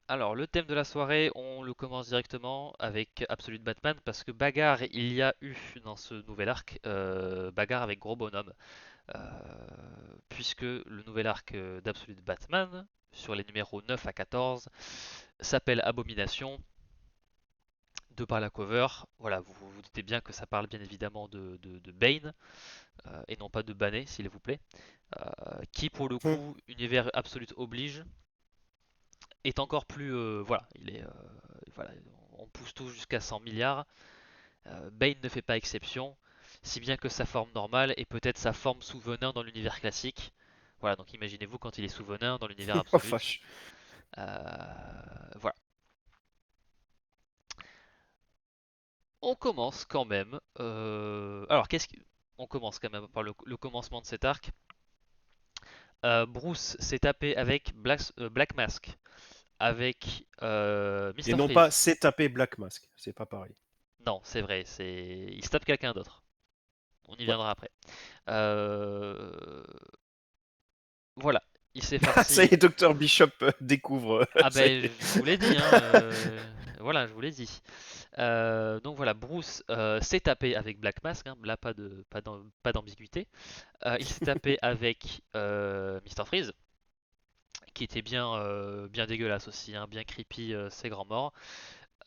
Alors, le thème de la soirée, on le commence directement avec Absolute Batman parce que bagarre, il y a eu dans ce nouvel arc, bagarre avec gros bonhomme. Euh, Puisque le nouvel arc d'Absolute Batman, sur les numéros 9 à 14, s'appelle Abomination, de par la cover. Voilà, vous doutez bien que ça parle bien évidemment de Bane, et non pas de Banner, s'il vous plaît. Qui, pour le Hum. coup, univers Absolute oblige, est encore plus. Voilà, voilà, on pousse tout jusqu'à 100 milliards. Bane ne fait pas exception, si bien que sa forme normale est peut-être sa forme sous venin dans l'univers classique. Voilà, donc imaginez-vous quand il est sous venin dans l'univers Oh Absolute. vache. Voilà. On commence quand même. Alors, on commence quand même par le commencement de cet arc. Bruce s'est tapé avec Black Mask, avec Et Mr. non pas Freeze. c'est taper Black Mask, c'est pas pareil. Non, c'est vrai, il se tape quelqu'un d'autre. On y Ouais. viendra après. Euh, Voilà, il s'est Ça y farci. est, Dr Bishop découvre. Ah Ça y ben, est. je vous l'ai dit, hein. Voilà, je vous l'ai dit. Donc voilà, Bruce s'est tapé avec Black Mask, hein, là pas d'ambiguïté. Il s'est tapé avec Mr. Freeze, qui était bien dégueulasse aussi, hein, bien creepy, ses grands morts.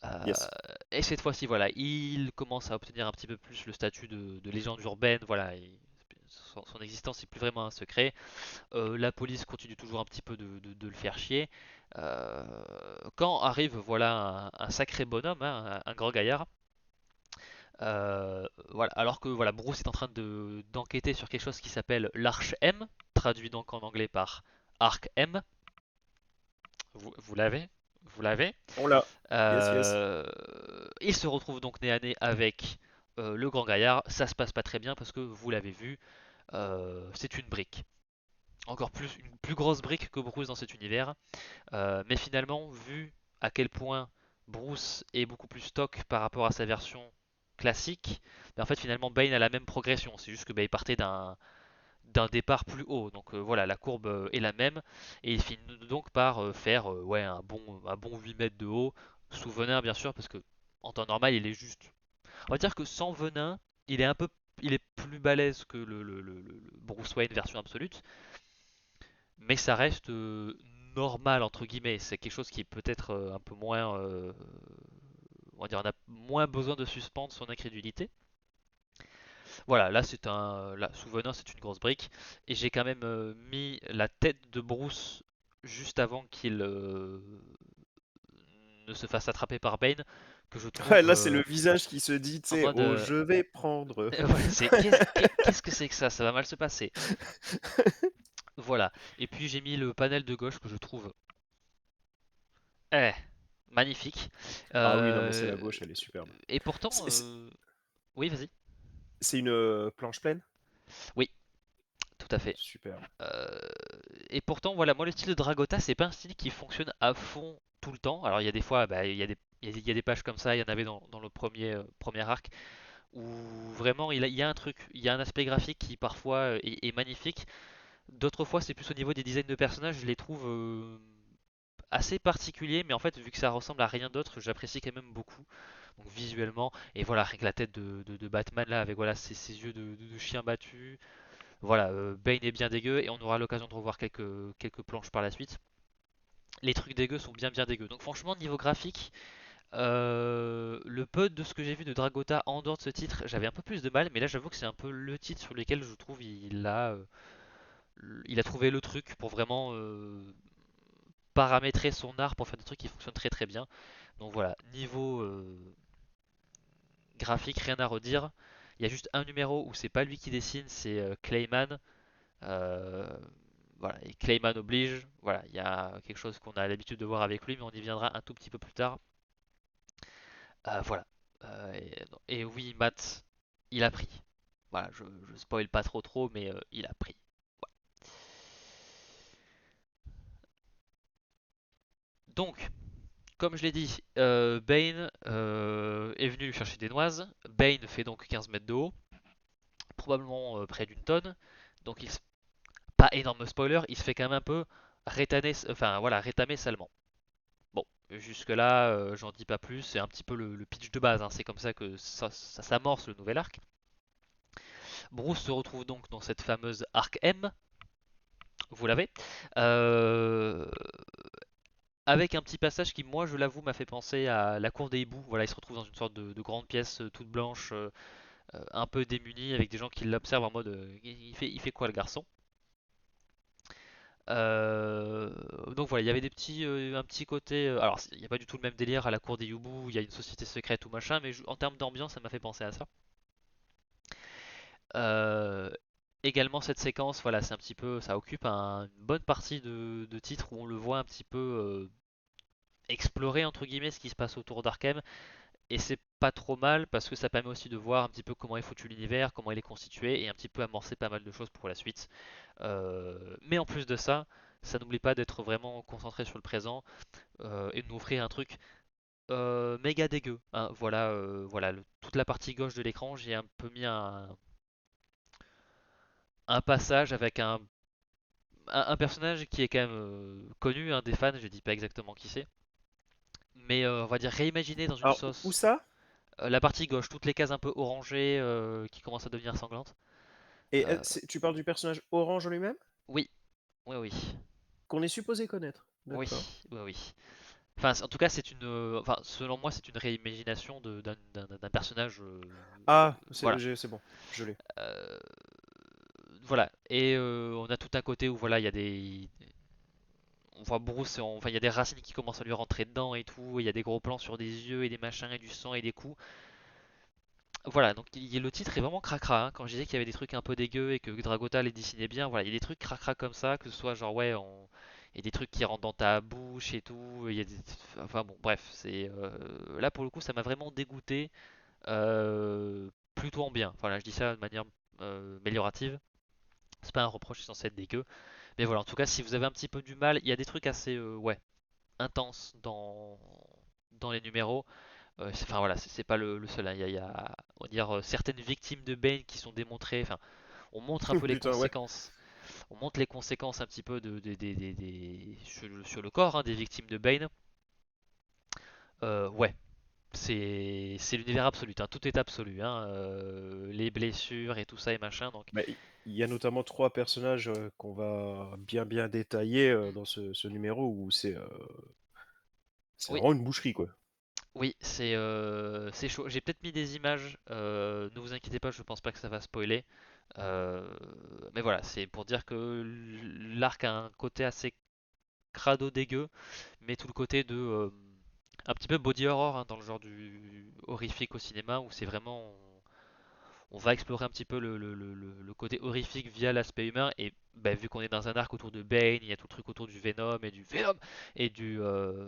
Euh, Yes. et cette fois-ci, voilà, il commence à obtenir un petit peu plus le statut de légende urbaine. Voilà, son existence n'est plus vraiment un secret. La police continue toujours un petit peu de le faire chier. Euh, Quand arrive voilà un sacré bonhomme, hein, un grand gaillard. Voilà, alors que voilà, Bruce est en train d'enquêter sur quelque chose qui s'appelle l'Arche M, traduit donc en anglais par Arc M. Vous l'avez? Vous l'avez? On l'a. Yes, yes. Il se retrouve donc nez à nez avec le grand gaillard. Ça se passe pas très bien parce que vous l'avez vu, c'est une brique. Encore plus, une plus grosse brique que Bruce dans cet univers. Mais finalement, vu à quel point Bruce est beaucoup plus stock par rapport à sa version classique, ben en fait finalement Bane a la même progression. C'est juste que il partait d'un départ plus haut. Donc voilà, la courbe est la même. Et il finit donc par faire ouais, un bon 8 mètres de haut, sous venin bien sûr, parce que en temps normal il est juste. On va dire que sans venin, il est un peu. Il est plus balèze que le Bruce Wayne version absolute, mais ça reste normal entre guillemets. C'est quelque chose qui est peut-être un peu moins, on va dire, on a moins besoin de suspendre son incrédulité. Voilà, là sous venin c'est une grosse brique, et j'ai quand même mis la tête de Bruce juste avant qu'il ne se fasse attraper par Bane, que je Ouais, trouve là, c'est le visage qui se dit, tu en sais, mode, oh, je vais prendre. ouais, c'est qu'est-ce que c'est que ça va mal se passer. Voilà, et puis j'ai mis le panel de gauche que je trouve eh, magnifique. Ah oui, non, mais Euh, celle à gauche, elle est superbe. et pourtant, C'est c'est- oui, vas-y. c'est une planche pleine? Oui, tout à fait. Superbe. Euh, et pourtant, voilà, moi le style de Dragota, c'est pas un style qui fonctionne à fond tout le temps. Alors il y a des fois, bah, il y a des pages comme ça, il y en avait dans le premier arc, où vraiment il y a un truc, il y a un aspect graphique qui parfois est magnifique. D'autres fois, c'est plus au niveau des designs de personnages, je les trouve assez particuliers, mais en fait, vu que ça ressemble à rien d'autre, j'apprécie quand même beaucoup. Donc visuellement, et voilà, avec la tête de Batman là, avec voilà ses yeux de chien battu. Voilà, Bane est bien dégueu, et on aura l'occasion de revoir quelques planches par la suite. Les trucs dégueux sont bien dégueux. Donc franchement, niveau graphique, le peu de ce que j'ai vu de Dragota en dehors de ce titre, j'avais un peu plus de mal, mais là j'avoue que c'est un peu le titre sur lequel je trouve il a trouvé le truc pour vraiment paramétrer son art pour faire des trucs qui fonctionnent très très bien. Donc voilà, niveau graphique, rien à redire. Il y a juste un numéro où c'est pas lui qui dessine, c'est Clayman. Euh, voilà, et Clayman oblige. Voilà, il y a quelque chose qu'on a l'habitude de voir avec lui, mais on y viendra un tout petit peu plus tard. Voilà. Et oui, Matt, il a pris. Voilà, je spoil pas trop, mais il a pris. Donc, comme je l'ai dit, Bane est venu lui chercher des noises. Bane fait donc 15 mètres de haut, probablement près d'une tonne. Donc, pas énorme spoiler, il se fait quand même un peu rétamer, enfin voilà, rétamer salement. Bon, Jusque-là, j'en dis pas plus, c'est un petit peu le pitch de base, hein. C'est comme ça que ça s'amorce le nouvel arc. Bruce se retrouve donc dans cette fameuse arc M, vous l'avez, euh, avec un petit passage qui, moi, je l'avoue, m'a fait penser à la cour des hiboux. Voilà, il se retrouve dans une sorte de grande pièce toute blanche, un peu démunie, avec des gens qui l'observent en mode il fait quoi le garçon? Euh, donc voilà, il y avait un petit côté. Alors, il n'y a pas du tout le même délire à la cour des hiboux, il y a une société secrète ou machin, mais en termes d'ambiance, ça m'a fait penser à ça. Euh, Également cette séquence, voilà, c'est un petit peu, ça occupe une bonne partie de titre où on le voit un petit peu explorer entre guillemets ce qui se passe autour d'Arkham, et c'est pas trop mal parce que ça permet aussi de voir un petit peu comment est foutu l'univers, comment il est constitué, et un petit peu amorcer pas mal de choses pour la suite. Mais en plus de ça, ça n'oublie pas d'être vraiment concentré sur le présent et de nous offrir un truc méga dégueu, hein. Voilà, voilà toute la partie gauche de l'écran, j'ai un peu mis un passage avec un personnage qui est quand même connu, un des fans, je dis pas exactement qui c'est, mais on va dire réimaginé dans une Alors, où sauce. ça? La partie gauche, toutes les cases un peu orangées qui commencent à devenir sanglantes. Et Euh, tu parles du personnage Orange lui-même? oui, oui, oui, Qu'on est supposé connaître. oui, D'accord. oui, oui. Enfin, en tout cas, enfin, selon moi, c'est une réimagination d'un personnage. Ah, Voilà. c'est bon, je l'ai. Euh, voilà. Et on a tout un côté où voilà, il y a des, on voit Bruce, enfin il y a des racines qui commencent à lui rentrer dedans et tout, il y a des gros plans sur des yeux et des machins et du sang et des coups. Voilà, donc le titre est vraiment cracra, hein. Quand je disais qu'il y avait des trucs un peu dégueux et que Dragota les dessinait bien, voilà, il y a des trucs cracra comme ça, que ce soit genre ouais, il y a des trucs qui rentrent dans ta bouche et tout, il y a enfin bon, bref, c'est là pour le coup ça m'a vraiment dégoûté, plutôt en bien. Enfin là je dis ça de manière améliorative, c'est pas un reproche, c'est censé être dégueu, mais voilà, en tout cas si vous avez un petit peu du mal, il y a des trucs assez ouais intenses dans les numéros. Enfin voilà, c'est pas le seul, hein. Il y a, on va dire, certaines victimes de Bane qui sont démontrées. Enfin, on montre un peu les Putain, ouais. conséquences. On montre les conséquences un petit peu sur le corps, hein, des victimes de Bane. Ouais, c'est l'univers absolu, hein. Tout est absolu, hein. Les blessures et tout ça et machin. Donc Bah, il y a notamment trois personnages qu'on va bien détailler dans ce numéro où c'est oui, vraiment une boucherie, quoi. oui, c'est chaud. J'ai peut-être mis des images. Ne vous inquiétez pas, je pense pas que ça va spoiler. Euh, mais voilà, c'est pour dire que l'arc a un côté assez crado dégueu, mais tout le côté de un petit peu body horror, hein, dans le genre du horrifique au cinéma où c'est vraiment on va explorer un petit peu le côté horrifique via l'aspect humain et bah, vu qu'on est dans un arc autour de Bane, il y a tout le truc autour du Venom et du Venom et du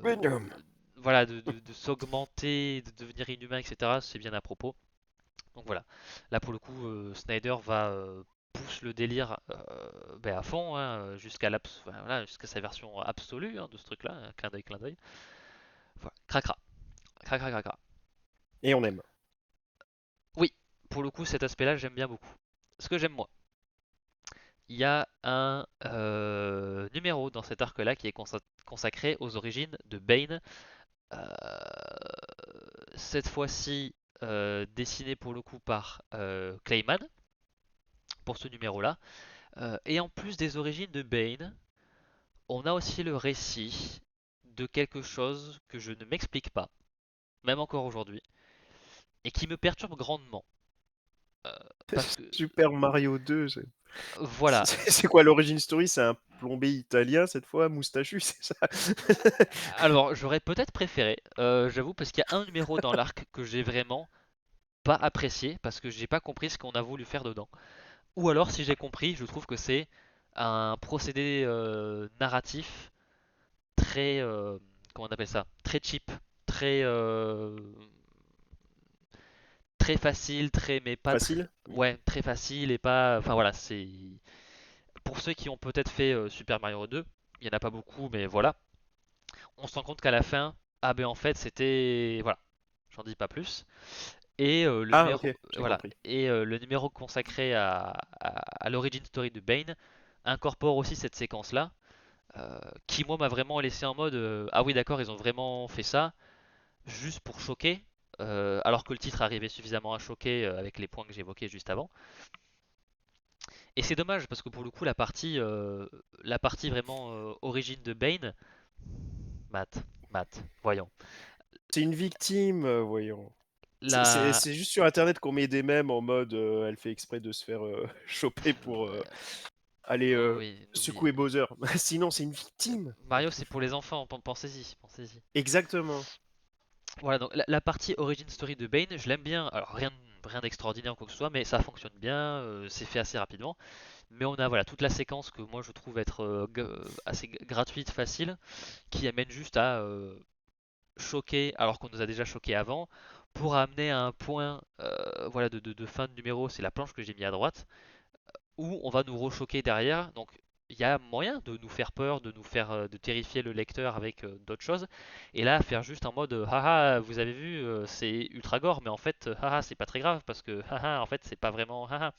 Venom. voilà de s'augmenter, de devenir inhumain, etc. C'est bien à propos. Donc voilà, là pour le coup Snyder va pousse le délire à fond, hein, enfin, voilà, jusqu'à sa version absolue, hein, de ce truc-là, un clin d'œil, clin d'œil. Voilà. Cracra, cracra, cracra. Et on aime. Oui, pour le coup, cet aspect-là, j'aime bien beaucoup. Ce que j'aime moi, il y a un numéro dans cet arc-là qui est consacré aux origines de Bane. Euh, cette fois-ci, dessiné pour le coup par Clayman, pour ce numéro-là. Et en plus des origines de Bane, on a aussi le récit de quelque chose que je ne m'explique pas, même encore aujourd'hui, et qui me perturbe grandement. Euh, Parce que Super Mario 2, voilà. c'est quoi l'origine story? C'est un plombier italien cette fois, moustachu, c'est ça? Alors, j'aurais peut-être préféré, j'avoue, parce qu'il y a un numéro dans l'arc que j'ai vraiment pas apprécié, parce que j'ai pas compris ce qu'on a voulu faire dedans. Ou alors, si j'ai compris, je trouve que c'est un procédé narratif très, comment on appelle ça, très cheap, très, très facile, très, mais pas très, Facile? Oui. ouais, très facile et pas, enfin voilà, c'est pour ceux qui ont peut-être fait Super Mario 2, il y en a pas beaucoup, mais voilà, on se rend compte qu'à la fin, ah ben en fait c'était, voilà, j'en dis pas plus. Et le Ah, numéro, ok, j'ai voilà, compris. et le numéro consacré à l'origin story de Bane incorpore aussi cette séquence-là. qui moi m'a vraiment laissé en mode ah oui d'accord ils ont vraiment fait ça juste pour choquer, alors que le titre arrivait suffisamment à choquer avec les points que j'évoquais juste avant. Et c'est dommage parce que pour le coup la partie vraiment origine de Bane, Matt, voyons. C'est une victime, voyons. La... C'est juste sur internet qu'on met des mèmes en mode elle fait exprès de se faire choper pour aller Oui, secouer n'oubliez. Bowser. Sinon, c'est une victime. Mario c'est pour les enfants, pensez-y, pensez-y. Exactement. Voilà, donc la partie origin story de Bane, je l'aime bien. Alors rien d'extraordinaire ou quoi que ce soit, mais ça fonctionne bien, c'est fait assez rapidement. Mais on a voilà toute la séquence que moi je trouve être assez gratuite, facile, qui amène juste à choquer alors qu'on nous a déjà choqué avant, pour amener à un point voilà de fin de numéro, c'est la planche que j'ai mis à droite, où on va nous rechoquer derrière. Donc il y a moyen de nous faire peur, de nous faire de terrifier le lecteur avec d'autres choses. Et là, faire juste en mode haha, vous avez vu, c'est ultra gore, mais en fait, haha, c'est pas très grave parce que haha, en fait, c'est pas vraiment haha.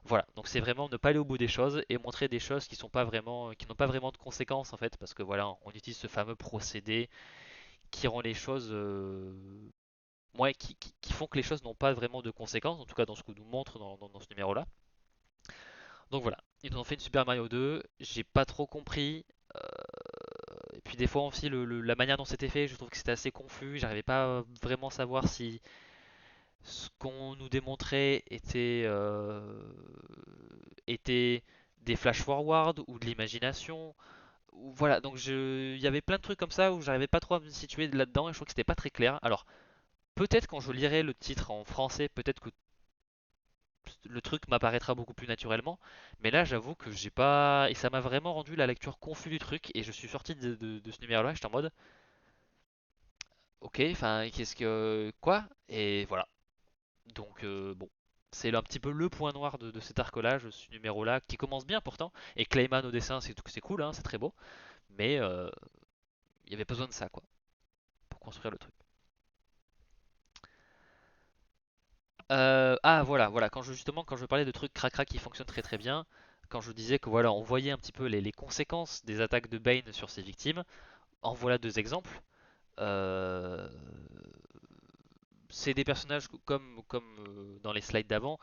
Voilà, donc c'est vraiment ne pas aller au bout des choses et montrer des choses qui sont pas vraiment, qui n'ont pas vraiment de conséquences en fait, parce que voilà, on utilise ce fameux procédé qui rend les choses, ouais, qui font que les choses n'ont pas vraiment de conséquences, en tout cas dans ce que nous montre dans ce numéro-là. Donc voilà, ils nous ont fait une Super Mario 2, j'ai pas trop compris. Et puis des fois aussi la manière dont c'était fait, je trouve que c'était assez confus. J'arrivais pas vraiment à savoir si ce qu'on nous démontrait était des flash forward ou de l'imagination. Voilà, donc il y avait plein de trucs comme ça où j'arrivais pas trop à me situer là-dedans et je trouve que c'était pas très clair. Alors peut-être quand je lirai le titre en français, peut-être que le truc m'apparaîtra beaucoup plus naturellement. Mais là, j'avoue que j'ai pas. Et ça m'a vraiment rendu la lecture confus du truc. Et je suis sorti de ce numéro-là, j'étais en mode, ok, enfin, qu'est-ce que. Quoi? Et voilà. Donc, bon. C'est un petit peu le point noir de cet arc-là, ce numéro-là, qui commence bien pourtant. Et Clayman au dessin, c'est cool, hein, c'est très beau. Mais il y avait besoin de ça, quoi, pour construire le truc. Ah voilà, justement quand je parlais de trucs cracra qui fonctionnent très très bien, quand je disais que voilà, on voyait un petit peu les conséquences des attaques de Bane sur ses victimes, en voilà deux exemples. Euh, c'est des personnages comme dans les slides d'avant,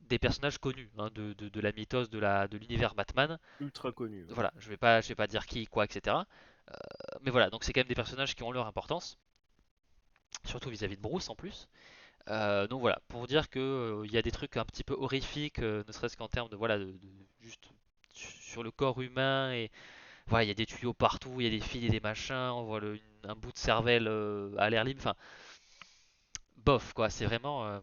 des personnages connus hein, de la mythos de l'univers Batman. Ultra connu. Ouais. Voilà, je vais pas dire qui, quoi, etc. Mais voilà, donc c'est quand même des personnages qui ont leur importance, surtout vis-à-vis de Bruce en plus. Donc voilà, pour dire que il y a des trucs un petit peu horrifiques, ne serait-ce qu'en termes de voilà, juste sur le corps humain et voilà, il y a des tuyaux partout, il y a des fils et des machins, on voit un bout de cervelle à l'air libre, enfin bof quoi, c'est vraiment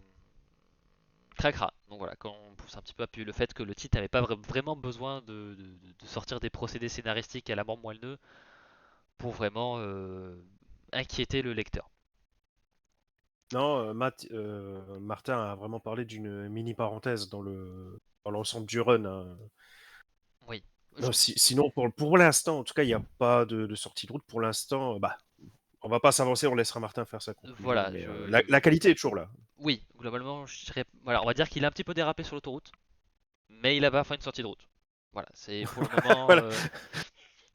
cracra. Donc voilà, quand on pousse un petit peu à appuyer le fait que le titre n'avait pas vraiment besoin de sortir des procédés scénaristiques à la mort moelleux pour vraiment inquiéter le lecteur. Non, Martin a vraiment parlé d'une mini parenthèse dans l'ensemble du run, hein. Oui, Non, je- sinon, pour l'instant, en tout cas, il n'y a pas de sortie de route. Pour l'instant, bah, on va pas s'avancer, on laissera Martin faire sa conclusion, voilà, mais la qualité est toujours là. oui, globalement, voilà, on va dire qu'il a un petit peu dérapé sur l'autoroute, mais il a pas fait une sortie de route. Voilà, c'est pour le moment, Voilà.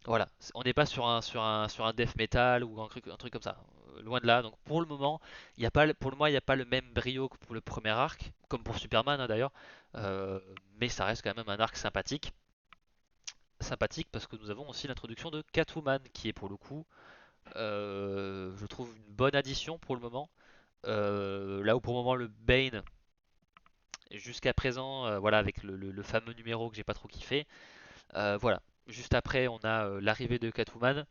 voilà, on n'est pas sur un death metal ou un truc comme ça, loin de là. Donc pour le moment, il y a pas, pour le moment, il n'y a pas le même brio que pour le premier arc, comme pour Superman hein, d'ailleurs, Euh, mais ça reste quand même un arc sympathique parce que nous avons aussi l'introduction de Catwoman, qui est pour le coup, je trouve une bonne addition pour le moment. Là où pour le moment le Bane jusqu'à présent, voilà, avec le fameux numéro que j'ai pas trop kiffé. Voilà. Juste après, on a l'arrivée de Catwoman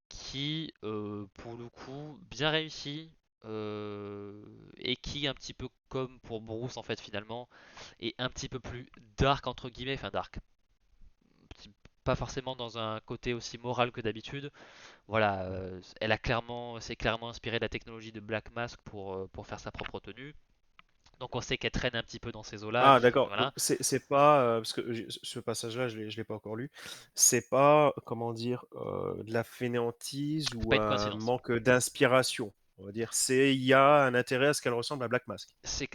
qui, pour le coup, bien réussi. Et qui, un petit peu comme pour Bruce, en fait, finalement, est un petit peu plus dark, entre guillemets, enfin dark. Pas forcément dans un côté aussi moral que d'habitude. Voilà, c'est clairement inspiré de la technologie de Black Mask pour faire sa propre tenue. Donc on sait qu'elle traîne un petit peu dans ces eaux-là. Ah, d'accord. Donc, Voilà. c'est pas, parce que ce passage-là, je l'ai pas encore lu. C'est pas, comment dire, de la fainéantise C'est ou pas une un coïncidence. manque d'inspiration. on va dire. Il y a un intérêt à ce qu'elle ressemble à Black Mask. C'est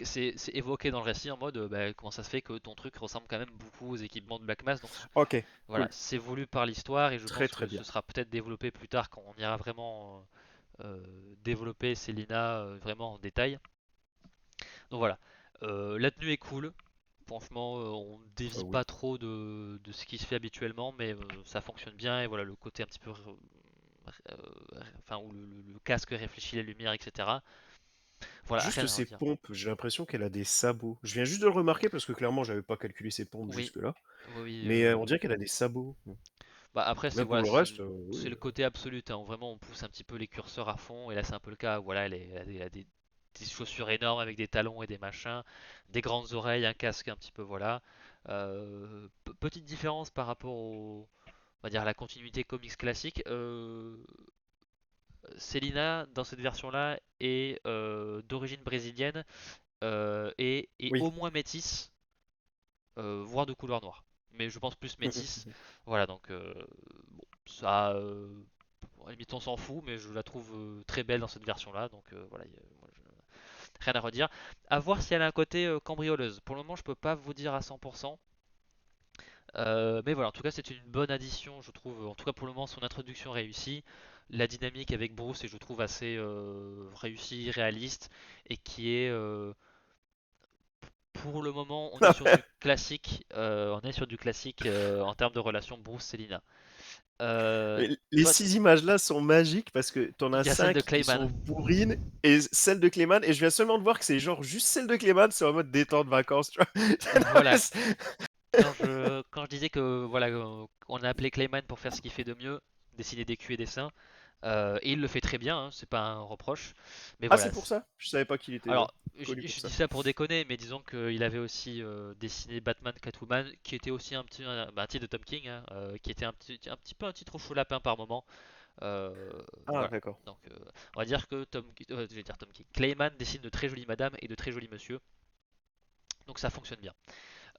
évoqué dans le récit en mode bah, comment ça se fait que ton truc ressemble quand même beaucoup aux équipements de Black Mass. Donc Ok, voilà, cool. c'est voulu par l'histoire et je Très pense très que ce bien. sera peut-être développé plus tard quand on ira vraiment développer Selina vraiment en détail. Donc voilà. La tenue est cool. Franchement, on dévie Oui. pas trop de ce qui se fait habituellement, mais ça fonctionne bien. Et voilà, le côté un petit peu. Enfin, où le casque réfléchit les lumières, etc. Voilà, Juste rien à ses redire. pompes, j'ai l'impression qu'elle a des sabots. Je viens juste de le remarquer parce que clairement, j'avais pas calculé ses pompes Oui, jusque-là. oui, oui. Mais on dirait qu'elle a des sabots. Bah après, c'est Mais pour voilà, le reste, c'est oui. le côté absolu, hein. Vraiment, on pousse un petit peu les curseurs à fond. Et là, c'est un peu le cas. Voilà, elle a des chaussures énormes avec des talons et des machins, des grandes oreilles, un casque un petit peu, voilà. Petite différence par rapport au, on va dire, la continuité comics classique. Selina, dans cette version-là, est d'origine brésilienne et Oui. au moins métisse, voire de couleur noire. Mais je pense plus métisse. Voilà, donc bon, ça, à la limite on s'en fout, mais je la trouve très belle dans cette version-là. Donc voilà, moi, rien à redire. À voir si elle a un côté cambrioleuse. Pour le moment, je peux pas vous dire à 100%. Mais voilà, en tout cas, c'est une bonne addition, je trouve. En tout cas, pour le moment, son introduction réussie. La dynamique avec Bruce est, je trouve, assez réussie, réaliste, et qui est, pour le moment, on est sur du classique. On est sur du classique en termes de relation Bruce-Selina. Mais les Toi, 6 images-là sont magiques parce que t'en as il y a celle de 5 qui Clayman. sont bourrines et celle de Clayman. Et je viens seulement de voir que c'est genre juste celle de Clayman, c'est en mode détente vacances, tu vois. Non, mais Voilà. Quand je disais que voilà, on a appelé Clayman pour faire ce qu'il fait de mieux, dessiner des culs et des seins, et il le fait très bien, hein, c'est pas un reproche. Mais Ah, voilà. c'est pour ça? Je savais pas qu'il était Alors, connu pour je ça. dis ça pour déconner, mais disons qu'il avait aussi dessiné Batman Catwoman, qui était aussi un titre de Tom King, hein, qui était un petit peu un titre au chaud lapin par moment. Ah, Voilà. d'accord. Donc, on va dire que je vais dire Tom King. Clayman dessine de très jolies madames et de très jolis monsieur, donc ça fonctionne bien.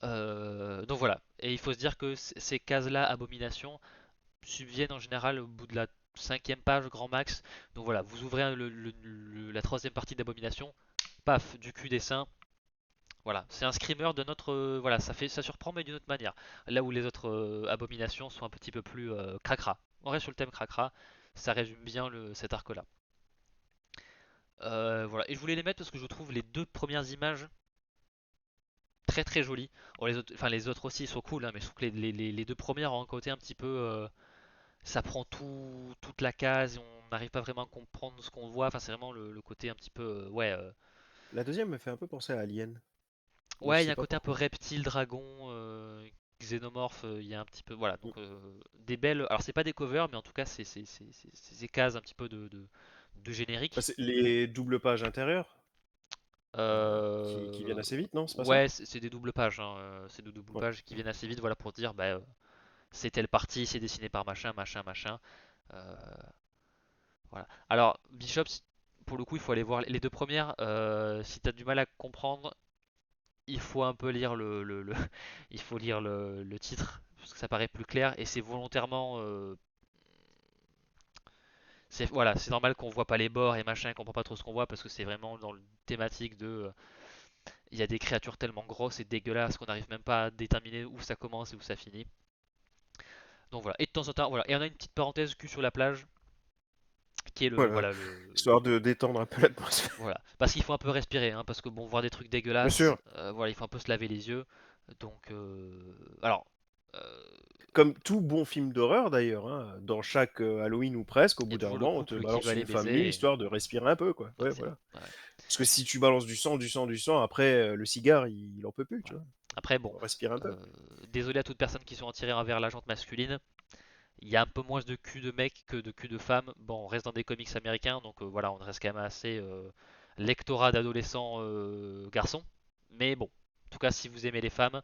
Donc voilà. Et il faut se dire que ces cases-là, abomination, subviennent en général au bout de la cinquième page grand max. Donc voilà, vous ouvrez la troisième partie d'abomination, paf, du cul des seins. Voilà, c'est un screamer de notre, voilà, ça surprend mais d'une autre manière. Là où les autres abominations sont un petit peu plus cracra. On reste sur le thème cracra, ça résume bien cet arc-là. Voilà, et je voulais les mettre parce que je trouve les deux premières images très très jolies. Bon, enfin les autres aussi sont cool, hein, mais je trouve que les deux premières ont un côté un petit peu, ça prend toute la case, et on n'arrive pas vraiment à comprendre ce qu'on voit. Enfin, c'est vraiment le côté un petit peu, ouais, La deuxième me fait un peu penser à Alien, mais je ouais, il y sais a un pas côté un peu pourquoi. reptile, dragon, xénomorphe. Il y a un petit peu, voilà, donc des belles. Alors c'est pas des covers, mais en tout cas c'est ces cases un petit peu de Bah, générique. c'est les doubles pages intérieures qui Euh, viennent assez vite, non? C'est pas ça? ouais, c'est des doubles pages, hein, c'est des doubles Ouais. pages qui viennent assez vite, voilà, pour dire, bah, c'est telle partie, c'est dessiné par machin, machin, machin. Euh, voilà. Alors, Bishop, pour le coup, il faut aller voir les deux premières. Si tu as du mal à comprendre, il faut un peu lire il faut lire le titre parce que ça paraît plus clair et c'est volontairement. Voilà, c'est normal qu'on voit pas les bords et machin, qu'on comprend pas trop ce qu'on voit parce que c'est vraiment dans le thématique de. Il y a des créatures tellement grosses et dégueulasses qu'on n'arrive même pas à déterminer où ça commence et où ça finit. Donc voilà. Et de temps en temps, voilà. Et on a une petite parenthèse cul sur la plage qui est Voilà, voilà, histoire de détendre un peu l'atmosphère. voilà. Parce qu'il faut un peu respirer, hein, parce que bon, voir des trucs Bien dégueulasses, sûr, voilà, il faut un peu se laver les yeux. Donc, alors, euh, comme tout bon film d'horreur d'ailleurs, hein, dans chaque Halloween ou presque, au il y a bout d'un toujours le moment, on te couple qui veut balance aller une femme nue baiser. histoire de respirer un peu, quoi. Ouais, C'est vrai. voilà. Ouais, Parce que si tu balances du sang, du sang, du sang, après le cigare, il en peut plus, tu voilà. vois. Après, bon, On respire un peu. euh, désolé à toute personne qui sont attirées envers la jante masculine. Il y a un peu moins de cul de mec que de cul de femme. Bon, on reste dans des comics américains, donc voilà, on reste quand même assez lectorat d'adolescents garçons. Mais bon, en tout cas, si vous aimez les femmes,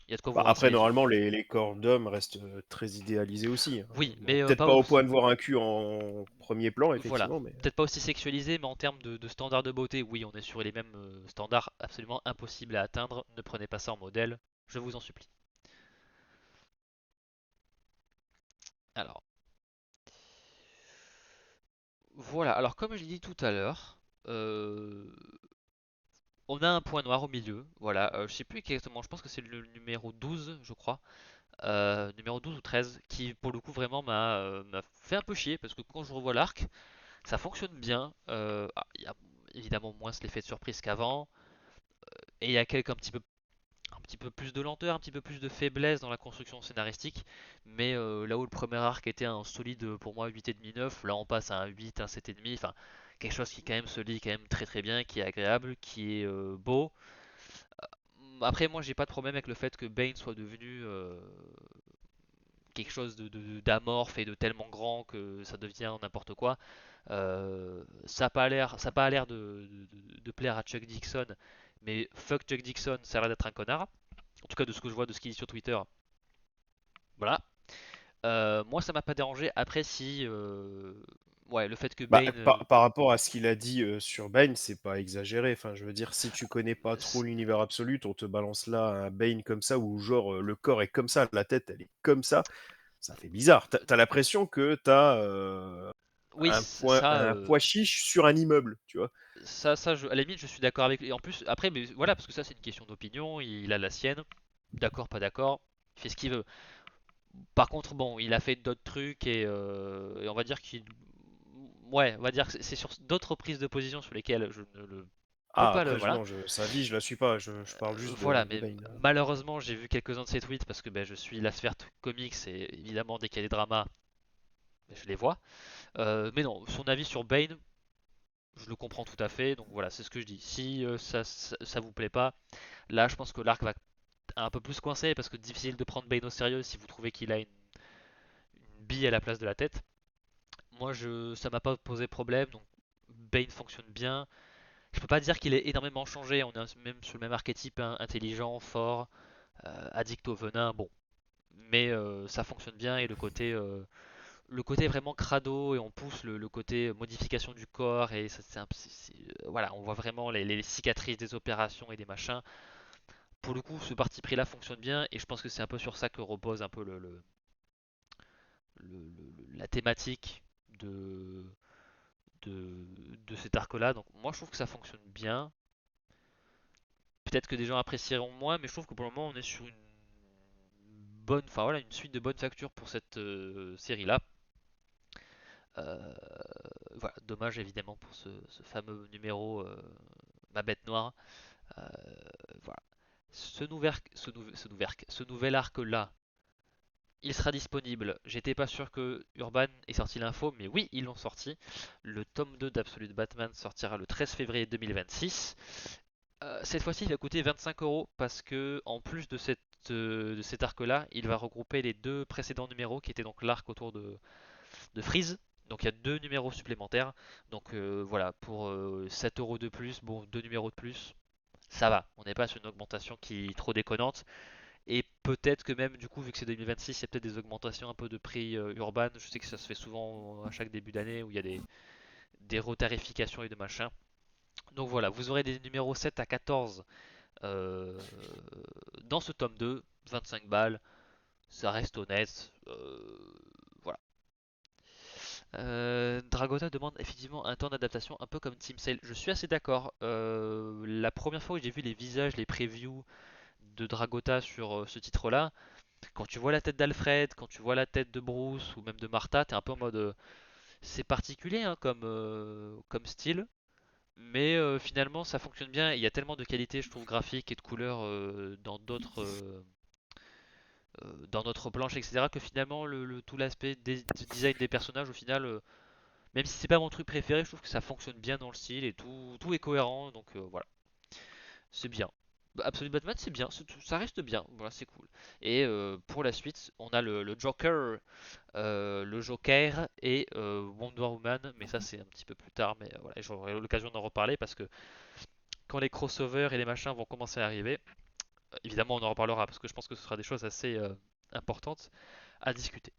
il y a de quoi vous Bah, rincer après, les yeux. normalement, les corps d'hommes restent très idéalisés aussi, hein. Oui, Bon, mais peut-être pas pas au aussi. point de voir un cul en premier plan, Voilà, effectivement, mais peut-être pas aussi sexualisé, mais en termes de standards de beauté, oui, on est sur les mêmes standards absolument impossibles à atteindre. Ne prenez pas ça en modèle, je vous en supplie. Alors, Voilà, alors comme je l'ai dit tout à l'heure, euh, on a un point noir au milieu. Voilà, je sais plus exactement, je pense que c'est le numéro 12, je crois. Numéro 12 ou 13, qui pour le coup vraiment m'a fait un peu chier parce que quand je revois l'arc, ça fonctionne bien. Il y a évidemment moins l'effet de surprise qu'avant, et il y a quelques un petit peu plus de lenteur, un petit peu plus de faiblesse dans la construction scénaristique. Mais là où le premier arc était un solide pour moi 8,5 9, là on passe à un 8, un 7,5. Enfin, quelque chose qui quand même se lit quand même très très bien, qui est agréable, qui est beau. Après, moi j'ai pas de problème avec le fait que Bane soit devenu quelque chose d'amorphe et de tellement grand que ça devient n'importe quoi. Ça a pas l'air de plaire à Chuck Dixon, mais fuck Chuck Dixon, ça a l'air d'être un connard. En tout cas, de ce que je vois de ce qu'il dit sur Twitter, voilà. Moi, ça m'a pas dérangé. Après, si, ouais, le fait que Bah, Bane, par rapport à ce qu'il a dit sur Bane, c'est pas exagéré. Enfin, je veux dire, si tu connais pas trop l'univers absolu, on te balance là un Bane comme ça, où genre le corps est comme ça, la tête elle est comme ça fait bizarre. T'as l'impression que t'as oui, un pois chiche sur un immeuble, tu vois. à la limite, je suis d'accord avec lui. Et en plus, après, mais voilà, parce que ça, c'est une question d'opinion. Il a la sienne. D'accord, pas d'accord. Il fait ce qu'il veut. Par contre, bon, il a fait d'autres trucs et on va dire qu'il. Ouais, on va dire que c'est sur d'autres prises de position sur lesquelles je ne le peux Ah, pas le. après, Voilà. non, sa vie, je la suis pas. Je parle juste Voilà, de mais Bane. malheureusement, j'ai vu quelques-uns de ses tweets parce que ben, je suis la sphère comics et évidemment, dès qu'il y a des dramas, ben, je les vois. Mais non, son avis sur Bane, je le comprends tout à fait. Donc voilà, c'est ce que je dis. Si ça vous plaît pas, là, je pense que l'arc va un peu plus coincé parce que difficile de prendre Bane au sérieux si vous trouvez qu'il a une bille à la place de la tête. Moi, ça m'a pas posé problème, donc Bane fonctionne bien. Je peux pas dire qu'il est énormément changé, on est même sur le même archétype, hein, intelligent, fort, addict au venin, bon. Mais ça fonctionne bien et le côté vraiment crado et on pousse le côté modification du corps et ça, voilà, on voit vraiment les cicatrices des opérations et des machins. Pour le coup, ce parti pris là fonctionne bien et je pense que c'est un peu sur ça que repose un peu la thématique de, de, de cet arc-là. Donc moi je trouve que ça fonctionne bien. Peut-être que des gens apprécieront moins, mais je trouve que pour le moment on est sur une bonne, enfin voilà, une suite de bonnes factures pour cette série-là. Euh, voilà, dommage évidemment pour ce fameux numéro, ma bête noire. Euh, voilà. Ce nouvel arc-là, il sera disponible. J'étais pas sûr que Urban ait sorti l'info, mais oui, ils l'ont sorti. Le tome 2 d'Absolute Batman sortira le 13 février 2026. Cette fois-ci, il va coûter 25 € parce que, en plus de cet arc-là, il va regrouper les deux précédents numéros qui étaient donc l'arc autour de Freeze. Donc il y a deux numéros supplémentaires. Donc voilà, pour 7 € de plus, bon, deux numéros de plus, ça va. On n'est pas sur une augmentation qui est trop déconnante. Et peut-être que même, du coup, vu que c'est 2026, il y a peut-être des augmentations un peu de prix urbain. Je sais que ça se fait souvent à chaque début d'année où il y a des retarifications et de machin. Donc voilà, vous aurez des numéros 7 à 14 euh, dans ce tome 2, 25 balles, ça reste honnête. Voilà. Dragota demande effectivement un temps d'adaptation un peu comme Team Sale. Je suis assez d'accord. La première fois où j'ai vu les visages, les previews de Dragota sur ce titre-là, quand tu vois la tête d'Alfred, quand tu vois la tête de Bruce ou même de Martha, t'es un peu en mode c'est particulier hein, comme style, mais finalement ça fonctionne bien. Il y a tellement de qualité, je trouve, graphique et de couleurs dans notre planche, etc., que finalement tout l'aspect design des personnages, au final, même si c'est pas mon truc préféré, je trouve que ça fonctionne bien dans le style et tout est cohérent, donc voilà, c'est bien. Absolute Batman, c'est bien, ça reste bien, voilà, c'est cool. Et pour la suite, on a le Joker et Wonder Woman, mais ça c'est un petit peu plus tard, mais voilà, j'aurai l'occasion d'en reparler parce que quand les crossovers et les machins vont commencer à arriver, évidemment on en reparlera parce que je pense que ce sera des choses assez importantes à discuter.